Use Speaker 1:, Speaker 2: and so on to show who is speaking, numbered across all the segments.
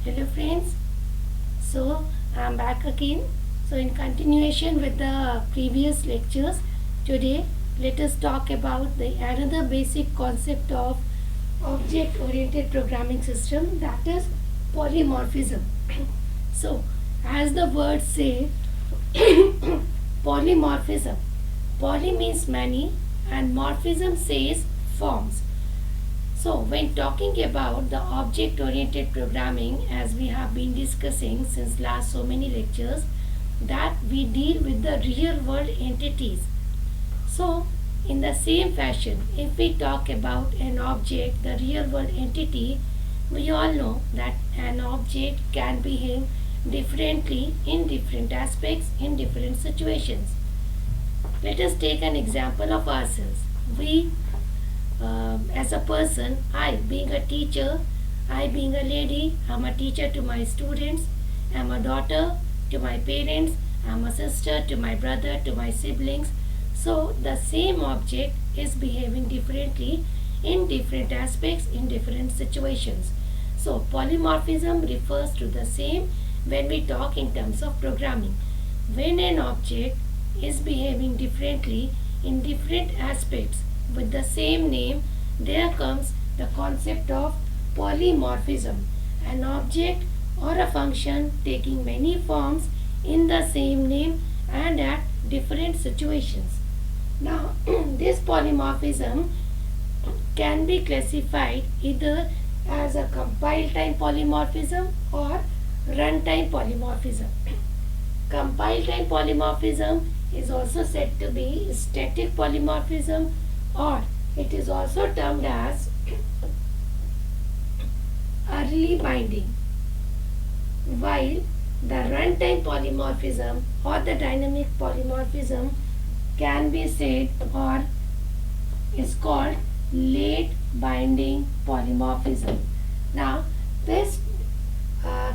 Speaker 1: Hello friends, so I'm back again. So in continuation with the previous lectures, today let us talk about the another basic concept of object oriented programming system, that is polymorphism. So as the word say, polymorphism. Poly means many and morphism says forms. So, when talking about the object oriented programming, as we have been discussing since last so many lectures, that we deal with the real world entities. So, in the same fashion, if we talk about an object, the real world entity, we all know that an object can behave differently in different aspects in different situations. Let us take an example of ourselves. We as a person, I being a teacher, I being a lady, I'm a teacher to my students, I'm a daughter to my parents, I'm a sister to my brother, to my siblings. So the same object is behaving differently in different aspects in different situations. So polymorphism refers to the same when we talk in terms of programming. When an object is behaving differently in different aspects with the same name, there comes the concept of polymorphism. An object or a function taking many forms in the same name and at different situations. Now, this polymorphism can be classified either as a compile time polymorphism or runtime polymorphism. Compile time polymorphism is also said to be static polymorphism, or it is also termed as early binding, while the runtime polymorphism or the dynamic polymorphism can be said or is called late binding polymorphism. Now, this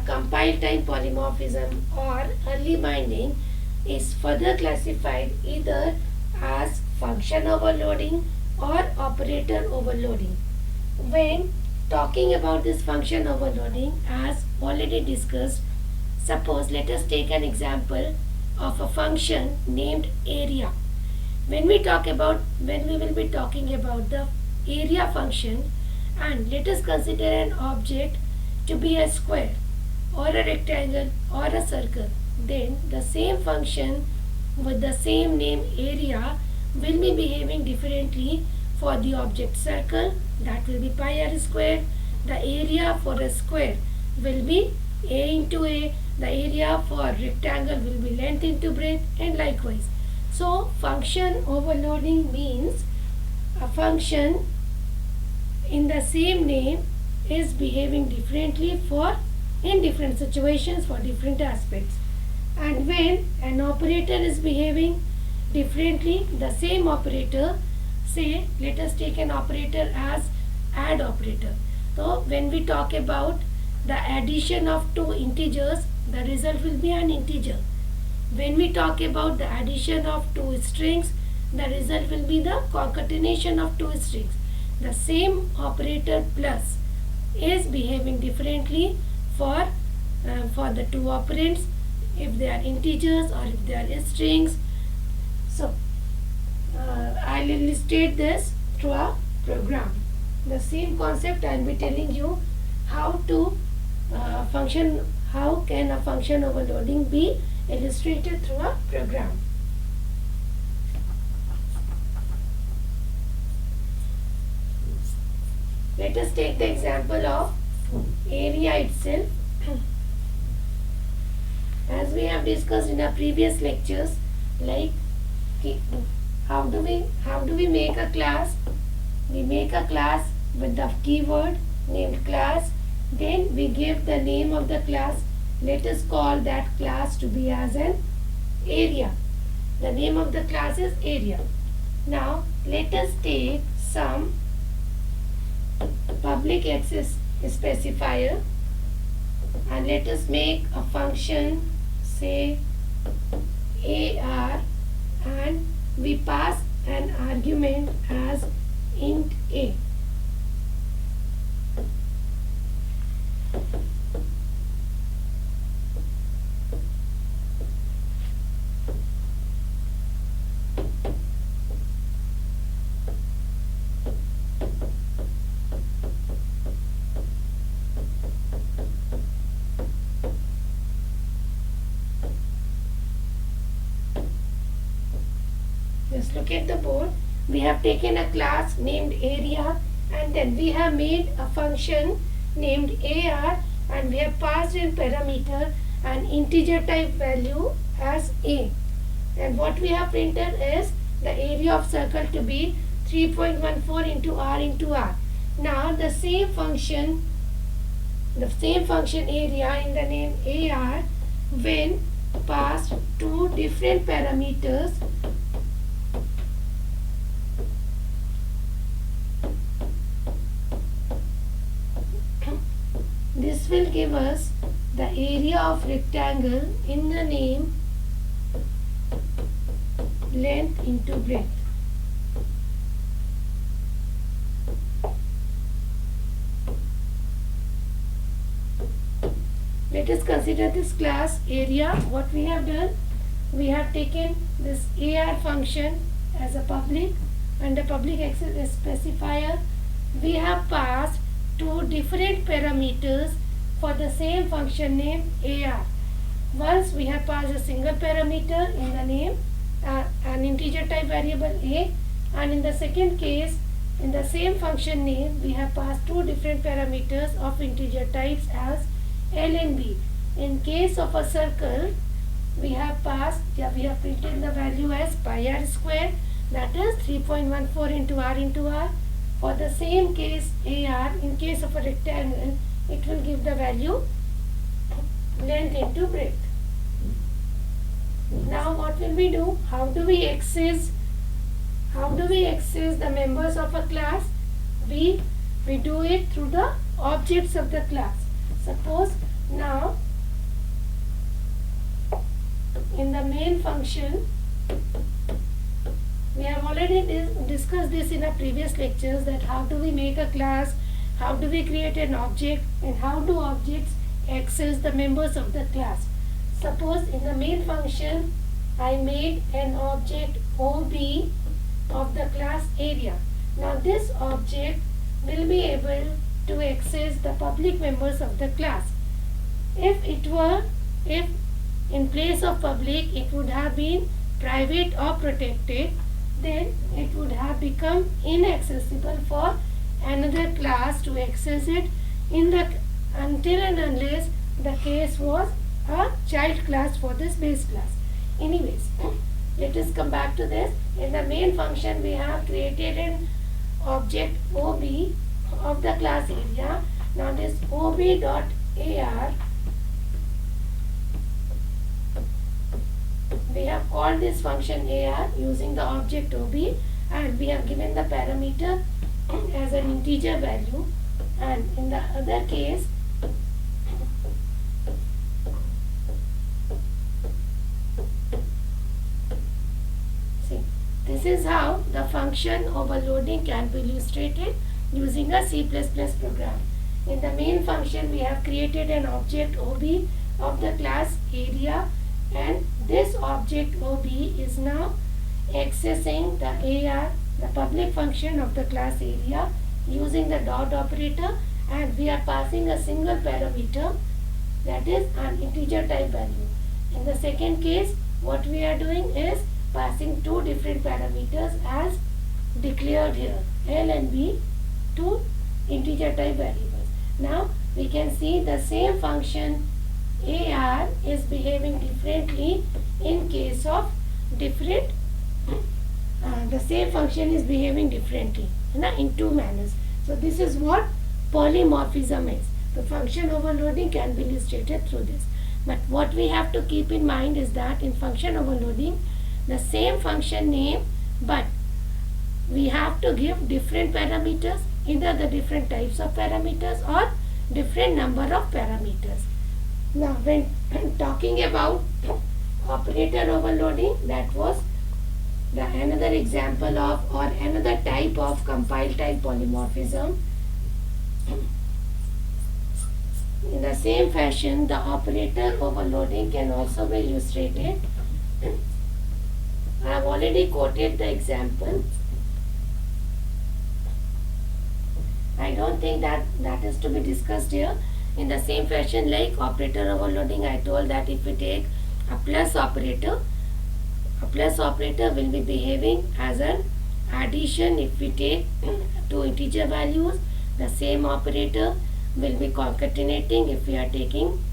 Speaker 1: compile time polymorphism or early binding is further classified either as function overloading or operator overloading. When talking about this function overloading, as already discussed, suppose let us take an example of a function named area. When we will be talking about the area function, and let us consider an object to be a square or a rectangle or a circle, then the same function with the same name area will be behaving differently for the object circle, that will be pi r square. The area for a square will be a into a. The area for rectangle will be length into breadth, and likewise. So function overloading means a function in the same name is behaving differently for in different situations for different aspects. And when an operator is behaving differently, the same operator, say let us take an operator as add operator. So when we talk about the addition of two integers, the result will be an integer. When we talk about the addition of two strings, the result will be the concatenation of two strings. The same operator plus is behaving differently for the two operands, if they are integers or if they are strings. So I will illustrate this through a program. The same concept I will be telling you how to how can a function overloading be illustrated through a program. Let us take the example of area itself. As we have discussed in our previous lectures, like how do we make a class? We make a class with the keyword named class, then we give the name of the class. Let us call that class to be as an area. The name of the class is area. Now let us take some public access specifier and let us make a function, say AR, and we pass an argument as int A. look at the board. We have taken a class named area, and then we have made a function named AR, and we have passed in parameter an integer type value as A. And what we have printed is the area of circle to be 3.14 into R into R. Now the same function area in the name AR, when passed two different parameters, this will give us the area of rectangle in the name length into breadth. Let us consider this class area. What we have done, we have taken this AR function as a public, and the public access specifier. We have passed two different parameters for the same function name AR. Once we have passed a single parameter in the name an integer type variable A, and in the second case in the same function name we have passed two different parameters of integer types as L and B. In case of a circle, we have printed the value as pi r square, that is 3.14 into R into R. For the same case AR, in case of a rectangle, it will give the value length into breadth. Now what will we do? How do we access the members of a class? We do it through the objects of the class. Suppose now in the main function, we have already discussed this in our previous lectures, that how do we make a class, how do we create an object, and how do objects access the members of the class. Suppose in the main function I made an object OB of the class area. Now this object will be able to access the public members of the class. If in place of public it would have been private or protected, then it would have become inaccessible for another class to access it until and unless the case was a child class for this base class. Anyways, let us come back to this. In the main function we have created an object OB of the class area. Now this OB.AR, we have called this function AR using the object OB, and we have given the parameter as an integer value. And in the other case, see, this is how the function overloading can be illustrated using a C++ program. In the main function we have created an object OB of the class area, and this object OB is now accessing the AR, the public function of the class area, using the dot operator, and we are passing a single parameter, that is an integer type value. In the second case, what we are doing is passing two different parameters as declared here, L and B, two integer type variables. Now we can see the same function AR is behaving differently in case of different the same function is behaving differently in two manners. So this is what polymorphism is. The function overloading can be illustrated through this. But what we have to keep in mind is that in function overloading, the same function name, but we have to give different parameters, either the different types of parameters or different number of parameters. Now when talking about operator overloading, that was another example of, or another type of compile type polymorphism. In the same fashion, the operator overloading can also be illustrated. I have already quoted the example. I don't think that is to be discussed here. In the same fashion, like operator overloading, I told that if we take a plus operator, A plus operator will be behaving as an addition if we take two integer values. The same operator will be concatenating if we are taking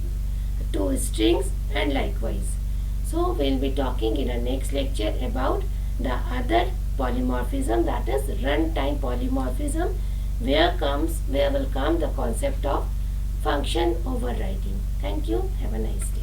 Speaker 1: two strings, and likewise. So we will be talking in our next lecture about the other polymorphism, that is runtime polymorphism, where will come the concept of function overriding. Thank you. Have a nice day.